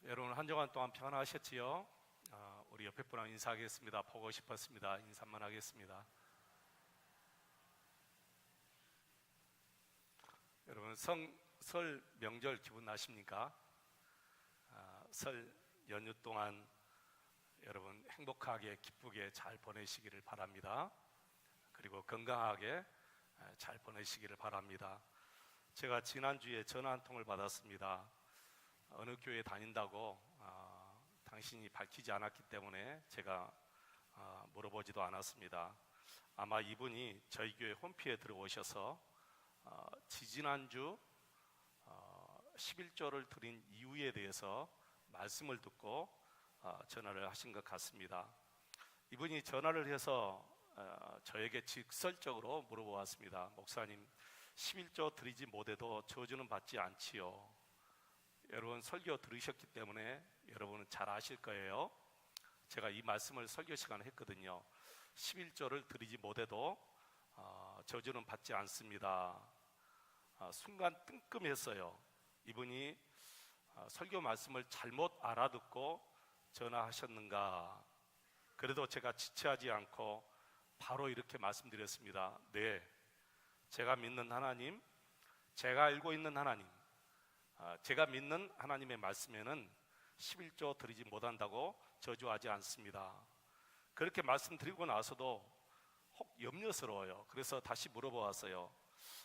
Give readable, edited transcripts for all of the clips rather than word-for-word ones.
여러분 한 주간 동안 평안하셨지요? 우리 옆에 분랑 인사하겠습니다. 보고 싶었습니다. 인사만 하겠습니다. 여러분 설 명절 기분 나십니까? 설 연휴 동안 여러분 행복하게 기쁘게 잘 보내시기를 바랍니다. 그리고 건강하게 잘 보내시기를 바랍니다. 제가 지난주에 전화 한 통을 받았습니다. 어느 교회 다닌다고 당신이 밝히지 않았기 때문에 제가 물어보지도 않았습니다. 아마 이분이 저희 교회 홈피에 들어오셔서 지지난주 11조를 드린 이유에 대해서 말씀을 듣고 전화를 하신 것 같습니다. 이분이 전화를 해서 저에게 직설적으로 물어보았습니다. 목사님, 11조 드리지 못해도 저주는 받지 않지요? 여러분 설교 들으셨기 때문에 여러분은 잘 아실 거예요. 제가 이 말씀을 설교 시간에 했거든요. 11조를 드리지 못해도 저주는 받지 않습니다. 순간 뜬금했어요. 이분이 설교 말씀을 잘못 알아듣고 전화하셨는가. 그래도 제가 지체하지 않고 바로 이렇게 말씀드렸습니다. 네, 제가 믿는 하나님, 제가 알고 있는 하나님, 제가 믿는 하나님의 말씀에는 11조 드리지 못한다고 저주하지 않습니다. 그렇게 말씀드리고 나서도 혹 염려스러워요. 그래서 다시 물어보았어요.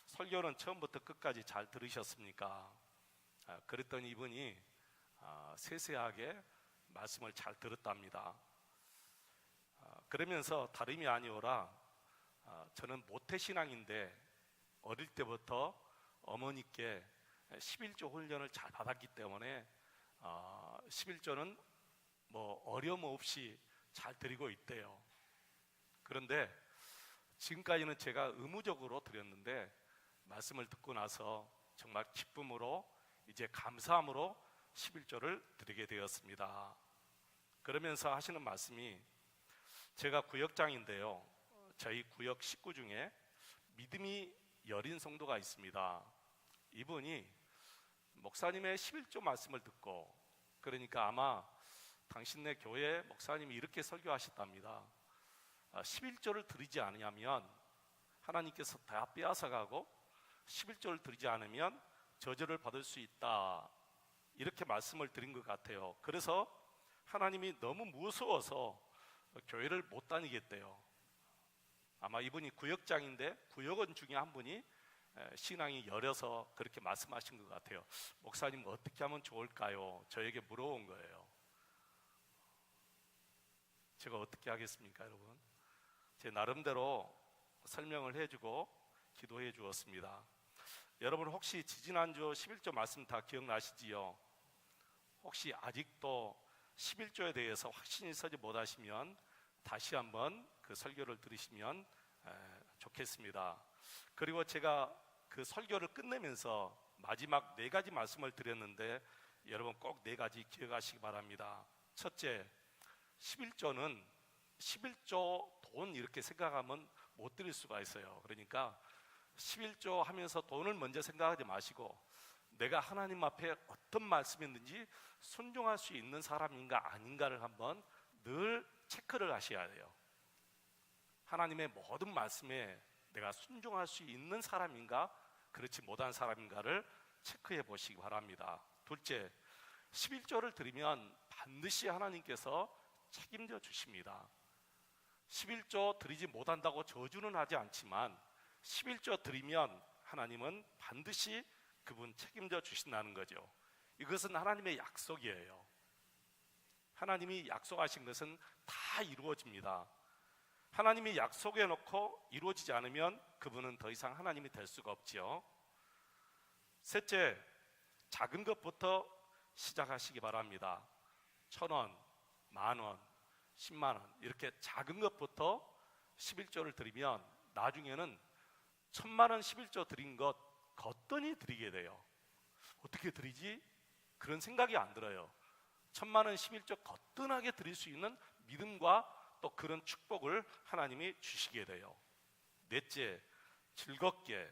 설교는 처음부터 끝까지 잘 들으셨습니까? 그랬더니 이분이 세세하게 말씀을 잘 들었답니다. 그러면서 다름이 아니오라, 저는 모태신앙인데 어릴 때부터 어머니께 11조 훈련을 잘 받았기 때문에 11조는 뭐 어려움 없이 잘 드리고 있대요. 그런데 지금까지는 제가 의무적으로 드렸는데 말씀을 듣고 나서 정말 기쁨으로 이제 감사함으로 11조를 드리게 되었습니다. 그러면서 하시는 말씀이, 제가 구역장인데요, 저희 구역 식구 중에 믿음이 여린 성도가 있습니다. 이분이 목사님의 11조 말씀을 듣고, 그러니까 아마 당신네 교회 목사님이 이렇게 설교하셨답니다. 11조를 드리지 않으면 하나님께서 다 빼앗아가고 11조를 드리지 않으면 저주를 받을 수 있다, 이렇게 말씀을 드린 것 같아요. 그래서 하나님이 너무 무서워서 교회를 못 다니겠대요. 아마 이분이 구역장인데 구역원 중에 한 분이 신앙이 여려서 그렇게 말씀하신 것 같아요. 목사님 어떻게 하면 좋을까요? 저에게 물어본 거예요. 제가 어떻게 하겠습니까, 여러분? 제 나름대로 설명을 해주고 기도해 주었습니다. 여러분 혹시 지지난주 11조 말씀 다 기억나시지요? 혹시 아직도 11조에 대해서 확신이 서지 못하시면 다시 한번 그 설교를 들으시면 좋겠습니다. 그리고 제가 그 설교를 끝내면서 마지막 4가지 말씀을 드렸는데 여러분 꼭 4가지 기억하시기 바랍니다. 첫째, 11조는 11조 돈 이렇게 생각하면 못 드릴 수가 있어요. 그러니까 11조 하면서 돈을 먼저 생각하지 마시고 내가 하나님 앞에 어떤 말씀이 있는지 순종할 수 있는 사람인가 아닌가를 한번 늘 체크를 하셔야 돼요. 하나님의 모든 말씀에 내가 순종할 수 있는 사람인가, 그렇지 못한 사람인가를 체크해 보시기 바랍니다. 둘째, 11조를 드리면 반드시 하나님께서 책임져 주십니다. 11조 드리지 못한다고 저주는 하지 않지만 11조 드리면 하나님은 반드시 그분 책임져 주신다는 거죠. 이것은 하나님의 약속이에요. 하나님이 약속하신 것은 다 이루어집니다. 하나님이 약속해 놓고 이루어지지 않으면 그분은 더 이상 하나님이 될 수가 없지요. 셋째, 작은 것부터 시작하시기 바랍니다. 1,000원, 10,000원, 10만 원 이렇게 작은 것부터 11조를 드리면 나중에는 1,000만 원 11조 드린 것 거뜬히 드리게 돼요. 어떻게 드리지? 그런 생각이 안 들어요. 1,000만 원 11조 거뜬하게 드릴 수 있는 믿음과 또 그런 축복을 하나님이 주시게 돼요. 넷째, 즐겁게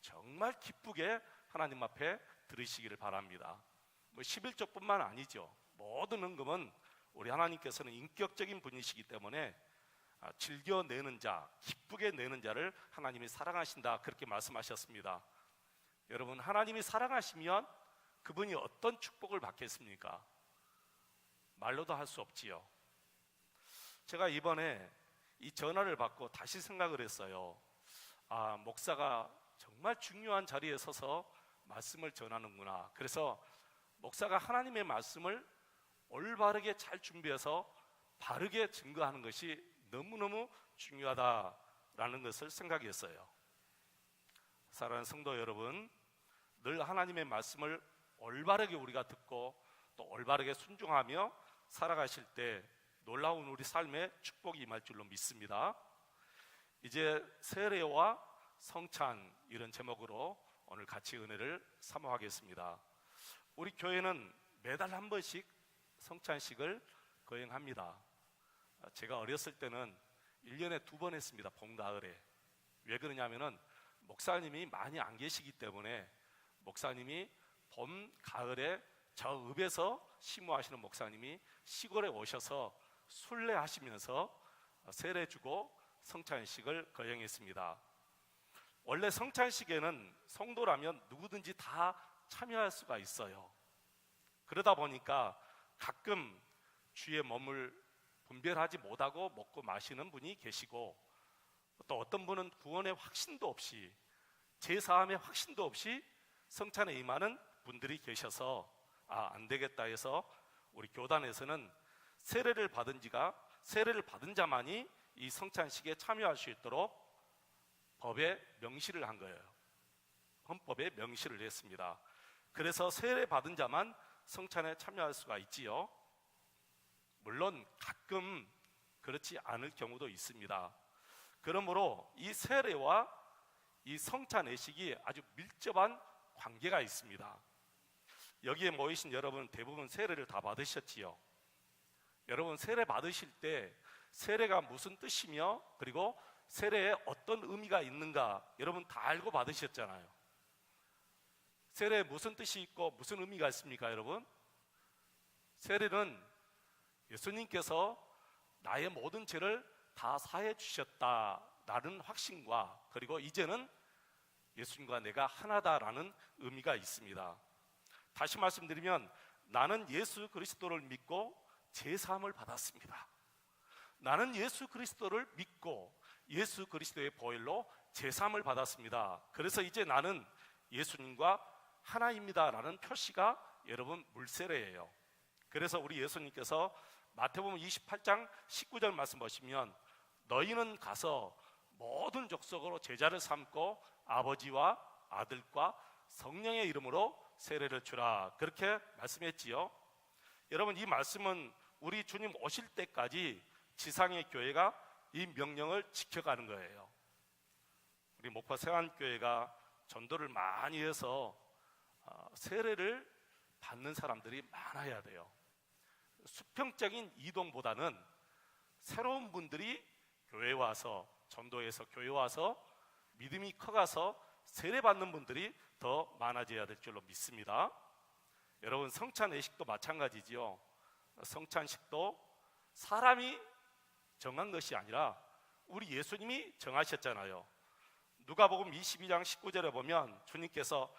정말 기쁘게 하나님 앞에 드리시기를 바랍니다. 11조뿐만 아니죠. 모든 헌금은 우리 하나님께서는 인격적인 분이시기 때문에 즐겨 내는 자, 기쁘게 내는 자를 하나님이 사랑하신다, 그렇게 말씀하셨습니다. 여러분, 하나님이 사랑하시면 그분이 어떤 축복을 받겠습니까? 말로도 할 수 없지요. 제가 이번에 이 전화를 받고 다시 생각을 했어요. 목사가 정말 중요한 자리에 서서 말씀을 전하는구나. 그래서 목사가 하나님의 말씀을 올바르게 잘 준비해서 바르게 증거하는 것이 너무너무 중요하다라는 것을 생각했어요. 사랑하는 성도 여러분, 늘 하나님의 말씀을 올바르게 우리가 듣고 또 올바르게 순종하며 살아가실 때 놀라운 우리 삶에 축복이 임할 줄로 믿습니다. 이제 세례와 성찬, 이런 제목으로 오늘 같이 은혜를 사모하겠습니다. 우리 교회는 매달 한 번씩 성찬식을 거행합니다. 제가 어렸을 때는 1년에 2번 했습니다. 봄, 가을에. 왜 그러냐면은 목사님이 많이 안 계시기 때문에, 목사님이 봄, 가을에 저 읍에서 심호하시는 목사님이 시골에 오셔서 순례하시면서 세례 주고 성찬식을 거행했습니다. 원래 성찬식에는 성도라면 누구든지 다 참여할 수가 있어요. 그러다 보니까 가끔 주의 몸을 분별하지 못하고 먹고 마시는 분이 계시고, 또 어떤 분은 구원의 확신도 없이, 제사함의 확신도 없이 성찬에 임하는 분들이 계셔서 안 되겠다 해서 우리 교단에서는 세례를 받은 자만이 이 성찬식에 참여할 수 있도록 법에 명시를 한 거예요. 헌법에 명시를 했습니다. 그래서 세례 받은 자만 성찬에 참여할 수가 있지요. 물론 가끔 그렇지 않을 경우도 있습니다. 그러므로 이 세례와 이 성찬 예식이 아주 밀접한 관계가 있습니다. 여기에 모이신 여러분 대부분 세례를 다 받으셨지요. 여러분, 세례 받으실 때 세례가 무슨 뜻이며, 그리고 세례에 어떤 의미가 있는가 여러분 다 알고 받으셨잖아요. 세례에 무슨 뜻이 있고 무슨 의미가 있습니까, 여러분? 세례는 예수님께서 나의 모든 죄를 다 사해 주셨다라는 확신과, 그리고 이제는 예수님과 내가 하나다라는 의미가 있습니다. 다시 말씀드리면, 나는 예수 그리스도를 믿고 제사함을 받았습니다. 나는 예수 그리스도를 믿고 예수 그리스도의 보혈로 제사함을 받았습니다. 그래서 이제 나는 예수님과 하나입니다 라는 표시가 여러분 물세례예요. 그래서 우리 예수님께서 마태복음 28장 19절 말씀 보시면, 너희는 가서 모든 족속으로 제자를 삼고 아버지와 아들과 성령의 이름으로 세례를 주라, 그렇게 말씀했지요. 여러분, 이 말씀은 우리 주님 오실 때까지 지상의 교회가 이 명령을 지켜가는 거예요. 우리 목포 세안교회가 전도를 많이 해서 세례를 받는 사람들이 많아야 돼요. 수평적인 이동보다는 새로운 분들이 교회에 와서, 전도해서 교회에 와서 믿음이 커가서 세례 받는 분들이 더 많아져야 될 줄로 믿습니다. 여러분, 성찬 예식도 마찬가지지요. 성찬식도 사람이 정한 것이 아니라 우리 예수님이 정하셨잖아요. 누가복음 22장 19절에 보면 주님께서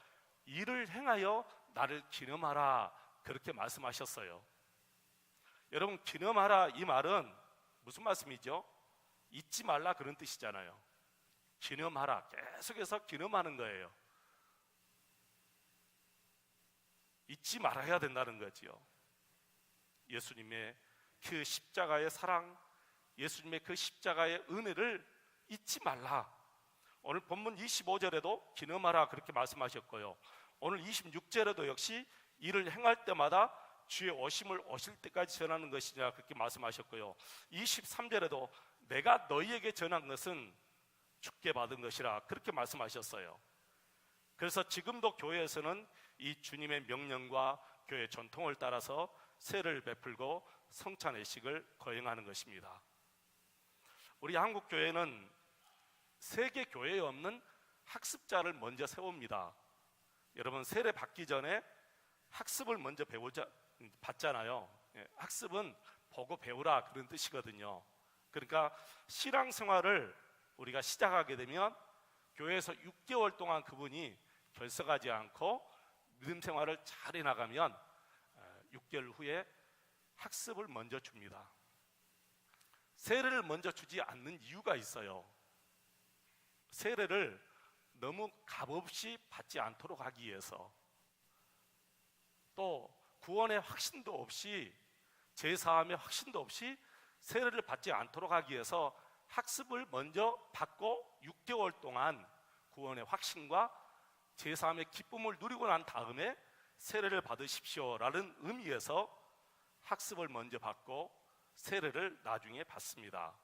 이를 행하여 나를 기념하라, 그렇게 말씀하셨어요. 여러분, 기념하라, 이 말은 무슨 말씀이죠? 잊지 말라, 그런 뜻이잖아요. 기념하라, 계속해서 기념하는 거예요. 잊지 말아야 된다는 거지요. 예수님의 그 십자가의 사랑, 예수님의 그 십자가의 은혜를 잊지 말라. 오늘 본문 25절에도 기념하라, 그렇게 말씀하셨고요. 오늘 26절에도 역시 이를 행할 때마다 주의 오심을 오실 때까지 전하는 것이냐, 그렇게 말씀하셨고요. 23절에도 내가 너희에게 전한 것은 주께 받은 것이라, 그렇게 말씀하셨어요. 그래서 지금도 교회에서는 이 주님의 명령과 교회 전통을 따라서 세례를 베풀고 성찬 예식을 거행하는 것입니다. 우리 한국 교회는 세계 교회에 없는 학습자를 먼저 세웁니다. 여러분, 세례 받기 전에 학습을 먼저 받잖아요. 학습은 보고 배우라 그런 뜻이거든요. 그러니까 신앙생활을 우리가 시작하게 되면 교회에서 6개월 동안 그분이 결석하지 않고 믿음 생활을 잘 해나가면 6개월 후에 학습을 먼저 줍니다. 세례를 먼저 주지 않는 이유가 있어요. 세례를 너무 값없이 받지 않도록 하기 위해서, 또 구원의 확신도 없이, 제사함의 확신도 없이 세례를 받지 않도록 하기 위해서 학습을 먼저 받고 6개월 동안 구원의 확신과 제사함의 기쁨을 누리고 난 다음에 세례를 받으십시오라는 의미에서 학습을 먼저 받고 세례를 나중에 받습니다.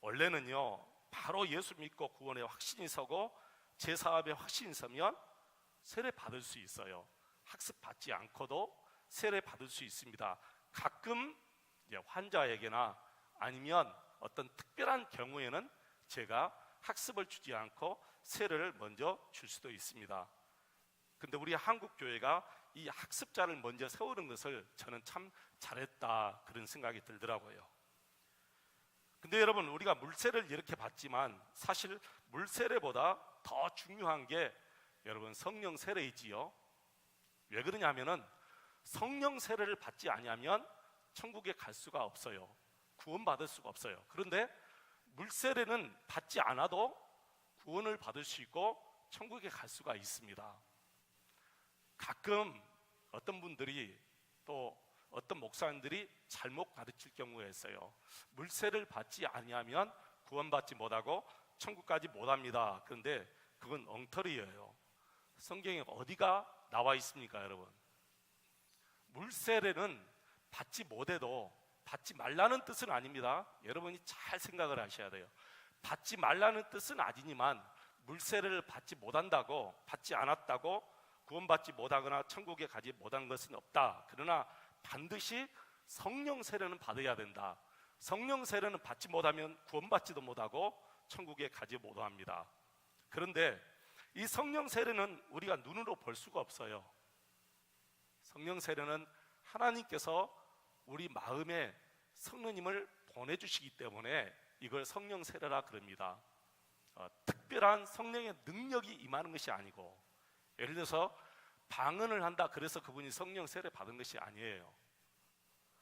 원래는요, 바로 예수 믿고 구원의 확신이 서고 제사함의 확신이 서면 세례 받을 수 있어요. 학습 받지 않고도 세례 받을 수 있습니다. 가끔 환자에게나 아니면 어떤 특별한 경우에는 제가 학습을 주지 않고 세례를 먼저 줄 수도 있습니다. 근데 우리 한국 교회가 이 학습자를 먼저 세우는 것을 저는 참 잘했다 그런 생각이 들더라고요. 근데 여러분, 우리가 물세례를 이렇게 받지만 사실 물세례보다 더 중요한 게 여러분 성령 세례이지요. 왜 그러냐면은 성령 세례를 받지 아니하면 천국에 갈 수가 없어요. 구원받을 수가 없어요. 그런데 물세례는 받지 않아도 구원을 받을 수 있고 천국에 갈 수가 있습니다. 가끔 어떤 분들이, 또 어떤 목사님들이 잘못 가르칠 경우가 있어요. 물세례를 받지 아니하면 구원받지 못하고 천국까지 못합니다. 그런데 그건 엉터리예요. 성경에 어디가 나와 있습니까, 여러분? 물세례는 받지 못해도, 받지 말라는 뜻은 아닙니다. 여러분이 잘 생각을 하셔야 돼요. 받지 말라는 뜻은 아니지만 물세례를 받지 못한다고, 받지 않았다고 구원받지 못하거나 천국에 가지 못한 것은 없다. 그러나 반드시 성령 세례는 받아야 된다. 성령 세례는 받지 못하면 구원받지도 못하고 천국에 가지 못합니다. 그런데 이 성령 세례는 우리가 눈으로 볼 수가 없어요. 성령 세례는 하나님께서 우리 마음에 성령님을 보내주시기 때문에 이걸 성령 세례라 그럽니다. 특별한 성령의 능력이 임하는 것이 아니고, 예를 들어서 방언을 한다 그래서 그분이 성령 세례 받은 것이 아니에요.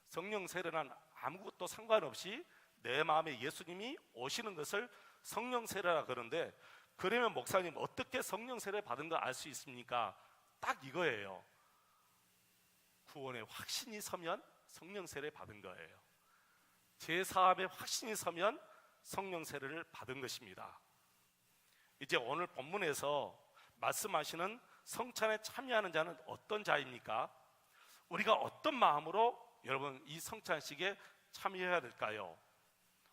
성령 세례는 아무것도 상관없이 내 마음에 예수님이 오시는 것을 성령 세례라 그러는데, 그러면 목사님 어떻게 성령 세례 받은 거 알 수 있습니까? 딱 이거예요. 구원의 확신이 서면 성령 세례 받은 거예요. 제사함의 확신이 서면 성령 세례를 받은 것입니다. 이제 오늘 본문에서 말씀하시는 성찬에 참여하는 자는 어떤 자입니까? 우리가 어떤 마음으로 여러분 이 성찬식에 참여해야 될까요?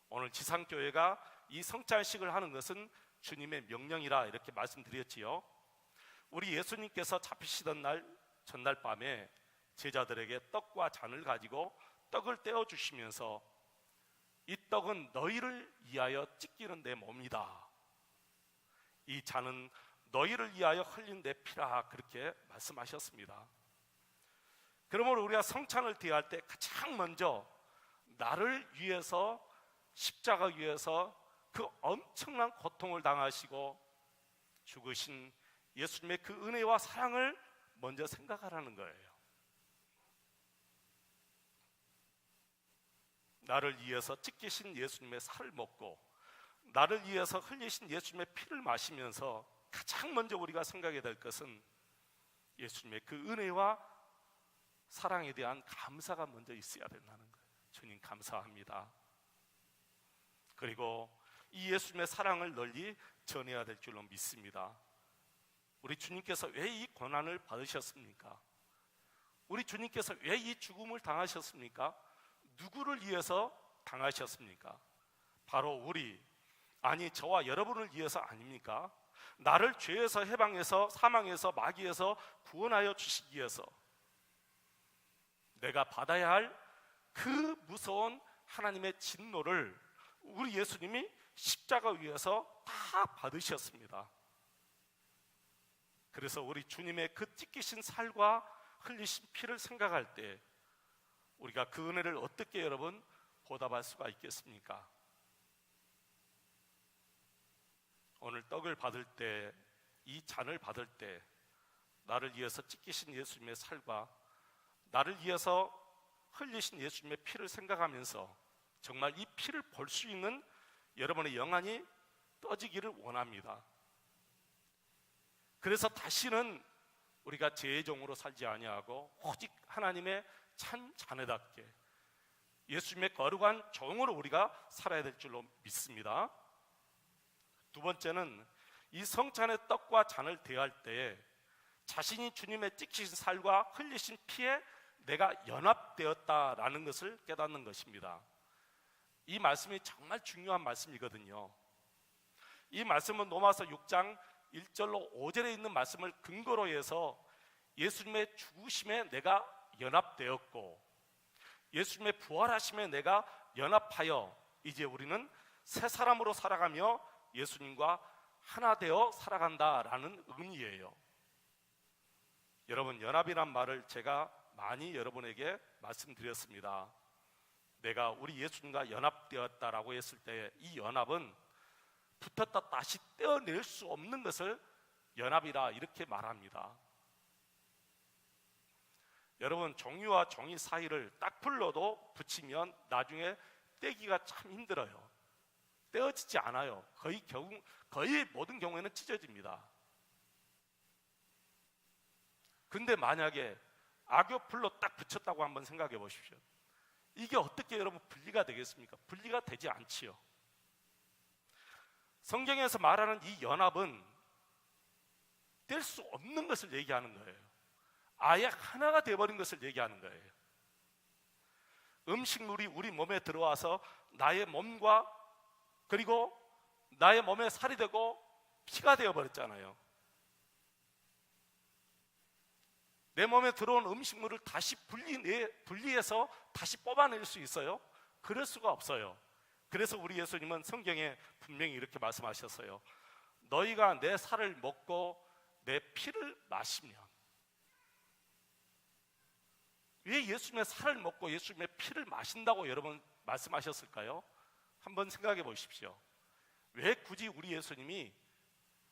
오늘 지상교회가 이 성찬식을 하는 것은 주님의 명령이라 이렇게 말씀드렸지요. 우리 예수님께서 잡히시던 날 전날 밤에 제자들에게 떡과 잔을 가지고 떡을 떼어 주시면서 이 떡은 너희를 위하여 찢기는 내 몸이다, 이 잔은 너희를 위하여 흘린 내 피라, 그렇게 말씀하셨습니다. 그러므로 우리가 성찬을 대할 때 가장 먼저 나를 위해서, 십자가 위에서 그 엄청난 고통을 당하시고 죽으신 예수님의 그 은혜와 사랑을 먼저 생각하라는 거예요. 나를 위해서 찢기신 예수님의 살을 먹고 나를 위해서 흘리신 예수님의 피를 마시면서 가장 먼저 우리가 생각해야 될 것은 예수님의 그 은혜와 사랑에 대한 감사가 먼저 있어야 된다는 거예요. 주님 감사합니다. 그리고 이 예수님의 사랑을 널리 전해야 될 줄로 믿습니다. 우리 주님께서 왜 이 고난을 받으셨습니까? 우리 주님께서 왜 이 죽음을 당하셨습니까? 누구를 위해서 당하셨습니까? 바로 우리, 아니 저와 여러분을 위해서 아닙니까? 나를 죄에서 해방해서 사망에서 마귀에서 구원하여 주시기 위해서, 내가 받아야 할 그 무서운 하나님의 진노를 우리 예수님이 십자가 위에서 다 받으셨습니다. 그래서 우리 주님의 그 찢기신 살과 흘리신 피를 생각할 때 우리가 그 은혜를 어떻게 여러분 보답할 수가 있겠습니까? 오늘 떡을 받을 때, 이 잔을 받을 때 나를 위해서 찢기신 예수님의 살과 나를 위해서 흘리신 예수님의 피를 생각하면서 정말 이 피를 볼 수 있는 여러분의 영안이 떠지기를 원합니다. 그래서 다시는 우리가 죄의 종으로 살지 아니하고 오직 하나님의 참 자녀답게 예수님의 거룩한 종으로 우리가 살아야 될 줄로 믿습니다. 두 번째는 이 성찬의 떡과 잔을 대할 때에 자신이 주님의 찢기신 살과 흘리신 피에 내가 연합되었다라는 것을 깨닫는 것입니다. 이 말씀이 정말 중요한 말씀이거든요. 이 말씀은 로마서 6장 1절로 5절에 있는 말씀을 근거로 해서 예수님의 죽으심에 내가 연합되었고 예수님의 부활하심에 내가 연합하여 이제 우리는 새 사람으로 살아가며 예수님과 하나 되어 살아간다라는 의미예요. 여러분, 연합이란 말을 제가 많이 여러분에게 말씀드렸습니다. 내가 우리 예수님과 연합되었다라고 했을 때 이 연합은 붙었다 다시 떼어낼 수 없는 것을 연합이라 이렇게 말합니다. 여러분, 종이와 종이 사이를 딱 불러도 붙이면 나중에 떼기가 참 힘들어요. 떼어지지 않아요. 거의 모든 경우에는 찢어집니다. 근데 만약에 악교풀로 딱 붙였다고 한번 생각해 보십시오. 이게 어떻게 여러분 분리가 되겠습니까? 분리가 되지 않지요. 성경에서 말하는 이 연합은 뗄 수 없는 것을 얘기하는 거예요. 아예 하나가 되어버린 것을 얘기하는 거예요. 음식물이 우리 몸에 들어와서 나의 몸과 그리고 나의 몸에 살이 되고 피가 되어버렸잖아요. 내 몸에 들어온 음식물을 다시 분리해서 다시 뽑아낼 수 있어요? 그럴 수가 없어요. 그래서 우리 예수님은 성경에 분명히 이렇게 말씀하셨어요. 너희가 내 살을 먹고 내 피를 마시면. 왜 예수님의 살을 먹고 예수님의 피를 마신다고 여러분 말씀하셨을까요? 한번 생각해 보십시오. 왜 굳이 우리 예수님이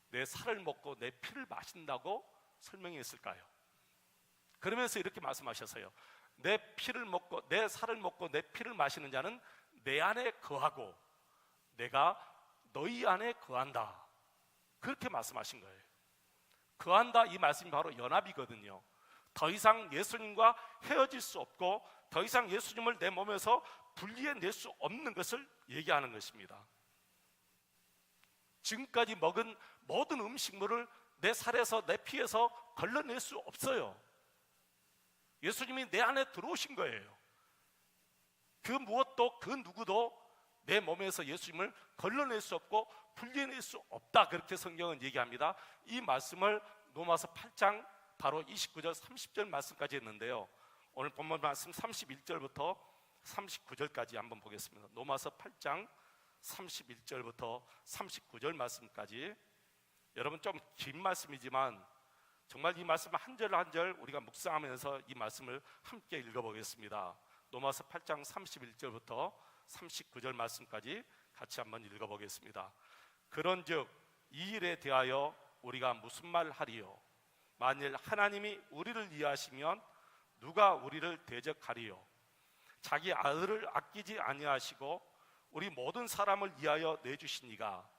내 살을 먹고 내 피를 마신다고 설명했을까요? 그러면서 이렇게 말씀하셨어요. 내 피를 먹고 내 살을 먹고 내 피를 마시는 자는 내 안에 거하고 내가 너희 안에 거한다. 그렇게 말씀하신 거예요. 거한다, 이 말씀이 바로 연합이거든요. 더 이상 예수님과 헤어질 수 없고 더 이상 예수님을 내 몸에서 분리해낼 수 없는 것을 얘기하는 것입니다. 지금까지 먹은 모든 음식물을 내 살에서 내 피에서 걸러낼 수 없어요. 예수님이 내 안에 들어오신 거예요. 그 무엇도 그 누구도 내 몸에서 예수님을 걸러낼 수 없고 분리해낼 수 없다. 그렇게 성경은 얘기합니다. 이 말씀을 로마서 8장 바로 29절 30절 말씀까지 했는데요. 오늘 본문 말씀 31절부터 39절까지 한번 보겠습니다. 로마서 8장 31절부터 39절 말씀까지. 여러분, 좀 긴 말씀이지만 정말 이 말씀 한 절 한 절 우리가 묵상하면서 이 말씀을 함께 읽어보겠습니다. 로마서 8장 31절부터 39절 말씀까지 같이 한번 읽어보겠습니다. 그런즉 이 일에 대하여 우리가 무슨 말 하리요? 만일 하나님이 우리를 이해하시면 누가 우리를 대적하리요? 자기 아들을 아끼지 아니하시고 우리 모든 사람을 위하여 내주시니가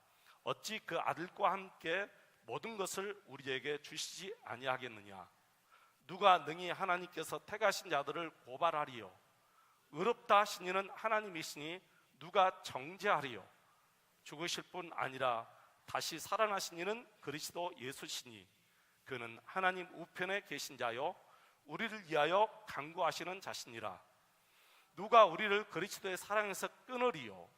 어찌 그 아들과 함께 모든 것을 우리에게 주시지 아니하겠느냐? 누가 능히 하나님께서 택하신 자들을 고발하리요? 의롭다 하신 이는 하나님이시니 누가 정죄하리요? 죽으실 뿐 아니라 다시 살아나신 이는 그리스도 예수시니 그는 하나님 우편에 계신 자요 우리를 위하여 간구하시는 자시니라. 누가 우리를 그리스도의 사랑에서 끊으리요?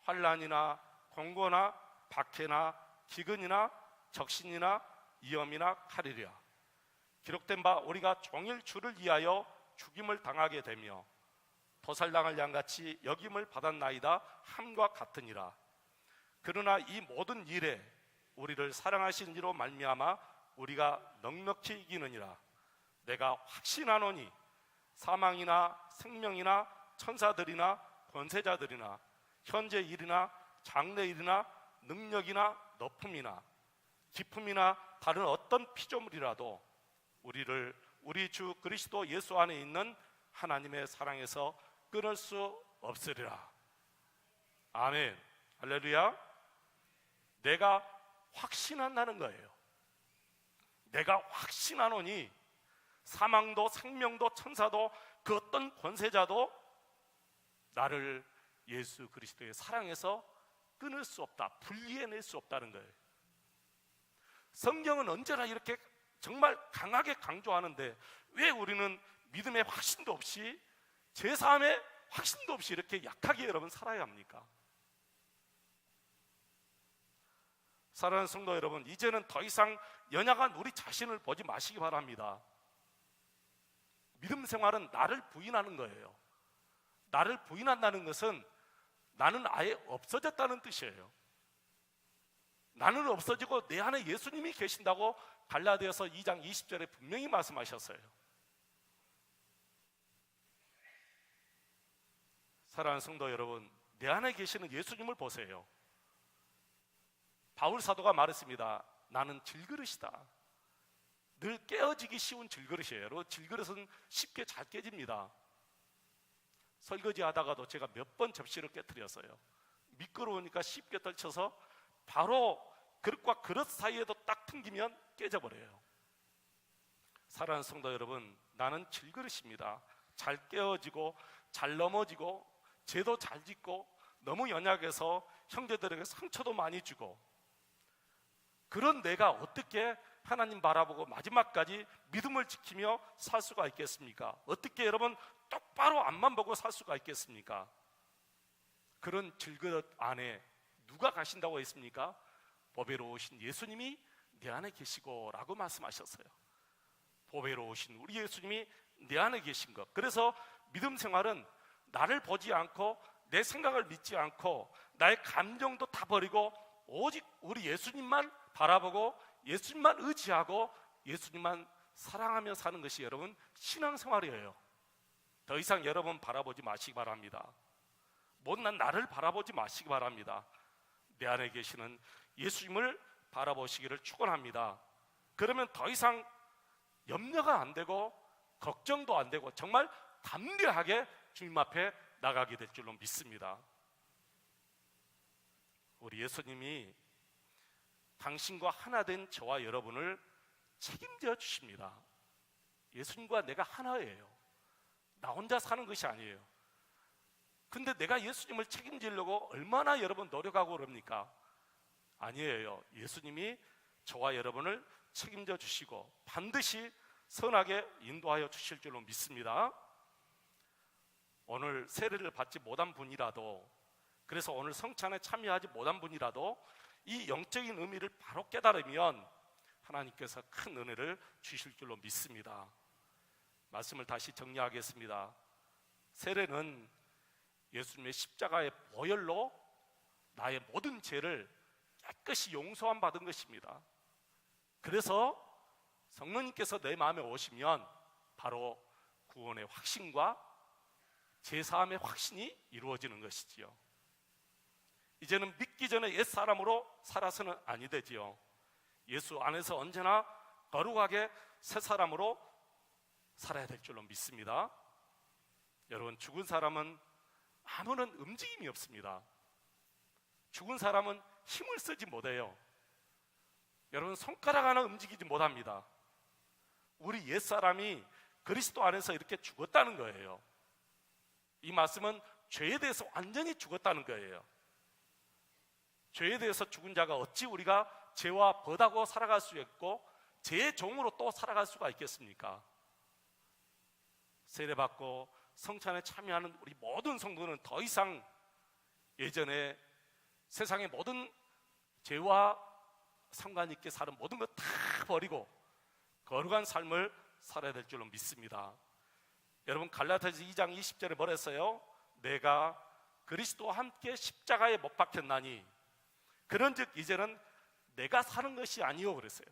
환난이나 공고나 박해나 기근이나 적신이나 위험이나 칼이랴. 기록된 바 우리가 종일 주를 위하여 죽임을 당하게 되며 도살당할 양같이 여김을 받았나이다 함과 같으니라. 그러나 이 모든 일에 우리를 사랑하신 이로 말미암아 우리가 넉넉히 이기느니라. 내가 확신하노니 사망이나 생명이나 천사들이나 권세자들이나 현재 일이나 장래 일이나 능력이나 높음이나 깊음이나 다른 어떤 피조물이라도 우리를 우리 주 그리스도 예수 안에 있는 하나님의 사랑에서 끊을 수 없으리라. 아멘. 할렐루야. 내가 확신한다는 거예요. 내가 확신하노니 사망도 생명도 천사도 그 어떤 권세자도 나를 예수 그리스도의 사랑에서 끊을 수 없다, 분리해낼 수 없다는 거예요. 성경은 언제나 이렇게 정말 강하게 강조하는데 왜 우리는 믿음의 확신도 없이 제사함의 확신도 없이 이렇게 약하게 여러분 살아야 합니까? 사랑하는 성도 여러분, 이제는 더 이상 연약한 우리 자신을 보지 마시기 바랍니다. 믿음 생활은 나를 부인하는 거예요. 나를 부인한다는 것은 나는 아예 없어졌다는 뜻이에요. 나는 없어지고 내 안에 예수님이 계신다고 갈라디아서 2장 20절에 분명히 말씀하셨어요. 사랑하는 성도 여러분, 내 안에 계시는 예수님을 보세요. 바울 사도가 말했습니다. 나는 질그릇이다. 늘 깨어지기 쉬운 질그릇이에요. 질그릇은 쉽게 잘 깨집니다. 설거지 하다가도 제가 몇 번 접시를 깨뜨렸어요. 미끄러우니까 쉽게 떨쳐서 바로 그릇과 그릇 사이에도 딱 튕기면 깨져버려요. 사랑하는 성도 여러분, 나는 질그릇입니다. 잘 깨어지고 잘 넘어지고 죄도 잘 짓고 너무 연약해서 형제들에게 상처도 많이 주고, 그런 내가 어떻게 하나님 바라보고 마지막까지 믿음을 지키며 살 수가 있겠습니까? 어떻게 여러분 똑바로 앞만 보고 살 수가 있겠습니까? 그런 질그릇 안에 누가 가신다고 했습니까? 보배로우신 예수님이 내 안에 계시고 라고 말씀하셨어요. 보배로우신 우리 예수님이 내 안에 계신 것. 그래서 믿음 생활은 나를 보지 않고 내 생각을 믿지 않고 나의 감정도 다 버리고 오직 우리 예수님만 바라보고 예수님만 의지하고 예수님만 사랑하며 사는 것이 여러분 신앙생활이에요. 더 이상 여러분 바라보지 마시기 바랍니다. 못난 나를 바라보지 마시기 바랍니다. 내 안에 계시는 예수님을 바라보시기를 축원합니다. 그러면 더 이상 염려가 안 되고 걱정도 안 되고 정말 담대하게 주님 앞에 나가게 될 줄로 믿습니다. 우리 예수님이 당신과 하나 된 저와 여러분을 책임져 주십니다. 예수님과 내가 하나예요. 나 혼자 사는 것이 아니에요. 근데 내가 예수님을 책임지려고 얼마나 여러분 노력하고 그럽니까? 아니에요. 예수님이 저와 여러분을 책임져 주시고 반드시 선하게 인도하여 주실 줄로 믿습니다. 오늘 세례를 받지 못한 분이라도, 그래서 오늘 성찬에 참여하지 못한 분이라도 이 영적인 의미를 바로 깨달으면 하나님께서 큰 은혜를 주실 줄로 믿습니다. 말씀을 다시 정리하겠습니다. 세례는 예수님의 십자가의 보혈로 나의 모든 죄를 깨끗이 용서함 받은 것입니다. 그래서 성령님께서 내 마음에 오시면 바로 구원의 확신과 제사함의 확신이 이루어지는 것이지요. 이제는 믿기 전에 옛사람으로 살아서는 아니 되지요. 예수 안에서 언제나 거룩하게 새 사람으로 살아야 될 줄로 믿습니다. 여러분, 죽은 사람은 아무런 움직임이 없습니다. 죽은 사람은 힘을 쓰지 못해요. 여러분, 손가락 하나 움직이지 못합니다. 우리 옛사람이 그리스도 안에서 이렇게 죽었다는 거예요. 이 말씀은 죄에 대해서 완전히 죽었다는 거예요. 죄에 대해서 죽은 자가 어찌 우리가 죄와 벌하고 살아갈 수 있고 죄의 종으로 또 살아갈 수가 있겠습니까? 세례받고 성찬에 참여하는 우리 모든 성도는 더 이상 예전에 세상의 모든 죄와 상관 있게 사는 모든 것 다 버리고 거룩한 삶을 살아야 될 줄로 믿습니다. 여러분, 갈라디아서 2장 20절에 뭐라 했어요? 내가 그리스도와 함께 십자가에 못 박혔나니 그런즉 이제는 내가 사는 것이 아니요 그랬어요.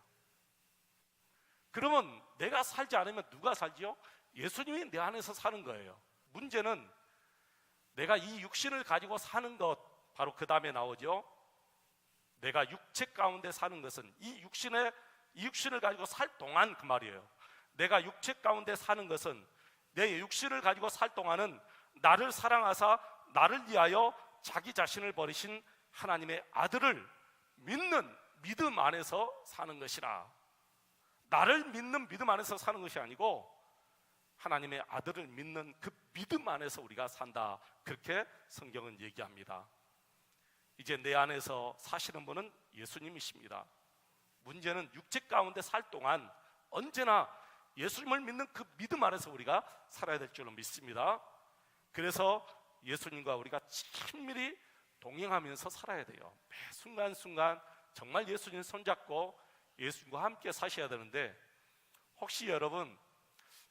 그러면 내가 살지 않으면 누가 살지요? 예수님이 내 안에서 사는 거예요. 문제는 내가 이 육신을 가지고 사는 것, 바로 그 다음에 나오죠. 내가 육체 가운데 사는 것은 이 육신을 가지고 살 동안, 그 말이에요. 내가 육체 가운데 사는 것은, 내 육신을 가지고 살 동안은 나를 사랑하사 나를 위하여 자기 자신을 버리신 하나님의 아들을 믿는 믿음 안에서 사는 것이라. 나를 믿는 믿음 안에서 사는 것이 아니고 하나님의 아들을 믿는 그 믿음 안에서 우리가 산다, 그렇게 성경은 얘기합니다. 이제 내 안에서 사시는 분은 예수님이십니다. 문제는 육체 가운데 살 동안 언제나 예수님을 믿는 그 믿음 안에서 우리가 살아야 될 줄로 믿습니다. 그래서 예수님과 우리가 친밀히 동행하면서 살아야 돼요. 매 순간순간 정말 예수님 손잡고 예수님과 함께 사셔야 되는데, 혹시 여러분,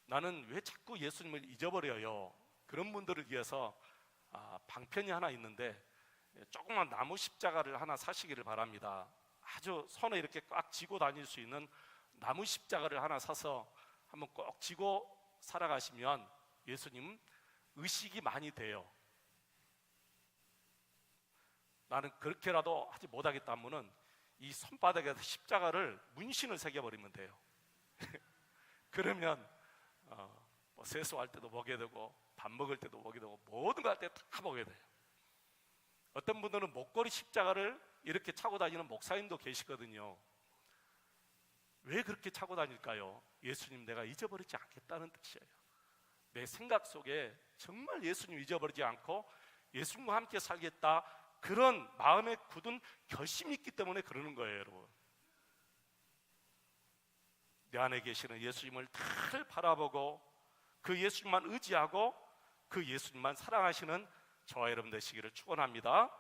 나는 왜 자꾸 예수님을 잊어버려요? 그런 분들을 위해서 방편이 하나 있는데, 조그만 나무 십자가를 하나 사시기를 바랍니다. 아주 손에 이렇게 꽉 쥐고 다닐 수 있는 나무 십자가를 하나 사서 한번 꼭 쥐고 살아가시면 예수님 의식이 많이 돼요. 나는 그렇게라도 하지 못하겠다 하면은 이 손바닥에 십자가를 문신을 새겨버리면 돼요. 그러면 뭐 세수할 때도 보게 되고, 밥 먹을 때도 보게 되고, 모든 거 할 때 다 보게 돼요. 어떤 분들은 목걸이 십자가를 이렇게 차고 다니는 목사님도 계시거든요. 왜 그렇게 차고 다닐까요? 예수님 내가 잊어버리지 않겠다는 뜻이에요. 내 생각 속에 정말 예수님 잊어버리지 않고 예수님과 함께 살겠다, 그런 마음에 굳은 결심이 있기 때문에 그러는 거예요, 여러분. 내 안에 계시는 예수님을 늘 바라보고 그 예수님만 의지하고 그 예수님만 사랑하시는 저와 여러분 되시기를 축원합니다.